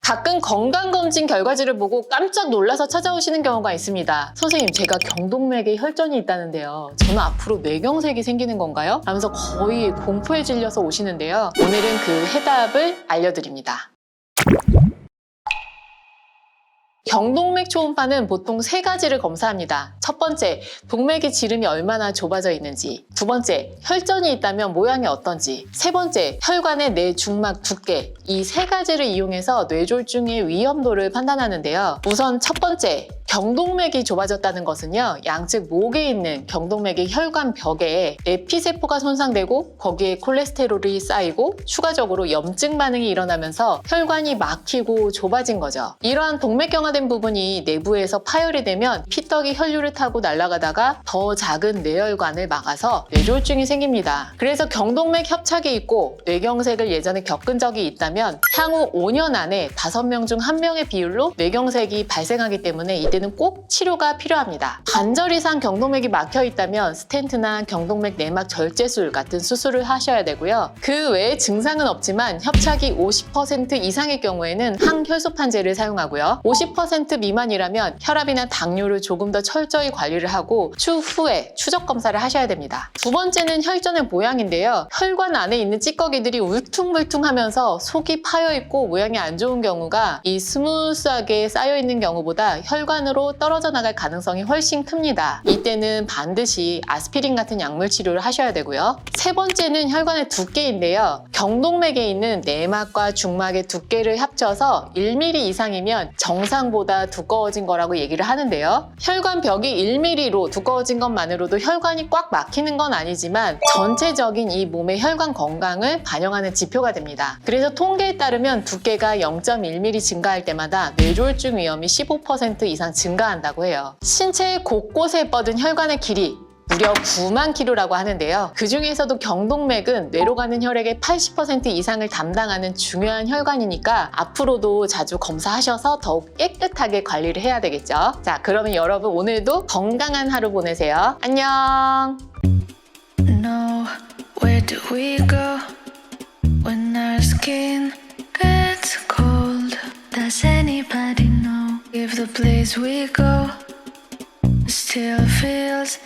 가끔 건강검진 결과지를 보고 깜짝 놀라서 찾아오시는 경우가 있습니다. 선생님, 제가 경동맥에 혈전이 있다는데요. 저는 앞으로 뇌경색이 생기는 건가요? 하면서 거의 공포에 질려서 오시는데요. 오늘은 그 해답을 알려드립니다. 경동맥 초음파는 보통 3가지를 검사합니다. 첫 번째, 동맥의 지름이 얼마나 좁아져 있는지. 두 번째, 혈전이 있다면 모양이 어떤지. 세 번째, 혈관의 내중막 두께. 이 3가지를 이용해서 뇌졸중의 위험도를 판단하는데요. 우선 첫 번째, 경동맥이 좁아졌다는 것은요, 양측 목에 있는 경동맥의 혈관 벽에 내피세포가 손상되고 거기에 콜레스테롤이 쌓이고 추가적으로 염증 반응이 일어나면서 혈관이 막히고 좁아진 거죠. 이러한 동맥경화된 부분이 내부에서 파열이 되면 피떡이 혈류를 타고 날아가다가 더 작은 뇌혈관을 막아서 뇌졸중이 생깁니다. 그래서 경동맥 협착이 있고 뇌경색을 예전에 겪은 적이 있다면 향후 5년 안에 5명 중 1명의 비율로 뇌경색이 발생하기 때문에 이때는 꼭 치료가 필요합니다. 관절 이상 경동맥이 막혀 있다면 스텐트나 경동맥 내막 절제술 같은 수술을 하셔야 되고요. 그 외에 증상은 없지만 협착이 50% 이상의 경우에는 항혈소판제를 사용하고요. 50% 미만이라면 혈압이나 당뇨를 조금 더 철저히 관리를 하고 추후에 추적 검사를 하셔야 됩니다. 두 번째는 혈전의 모양인데요. 혈관 안에 있는 찌꺼기들이 울퉁불퉁하면서 속이 파여있고 모양이 안 좋은 경우가 이 스무스하게 쌓여있는 경우보다 혈관으로 떨어져 나갈 가능성이 훨씬 큽니다. 이때는 반드시 아스피린 같은 약물 치료를 하셔야 되고요. 세 번째는 혈관의 두께인데요. 경동맥에 있는 내막과 중막의 두께를 합쳐서 1mm 이상이면 정상보다 두꺼워진 거라고 얘기를 하는데요. 혈관 벽이 1mm로 두꺼워진 것만으로도 혈관이 꽉 막히는 건 아니지만 전체적인 이 몸의 혈관 건강을 반영하는 지표가 됩니다. 그래서 통계에 따르면 두께가 0.1mm 증가할 때마다 뇌졸중 위험이 15% 이상 증가한다고 해요. 신체 곳곳에 뻗은 혈관의 길이 무려 9만 킬로라고 하는데요. 그 중에서도 경동맥은 뇌로 가는 혈액의 80% 이상을 담당하는 중요한 혈관이니까 앞으로도 자주 검사하셔서 더욱 깨끗하게 관리를 해야 되겠죠. 자, 그러면 여러분 오늘도 건강한 하루 보내세요. 안녕! No, where do we go when our skin gets cold? Does anybody know if the place we go still feels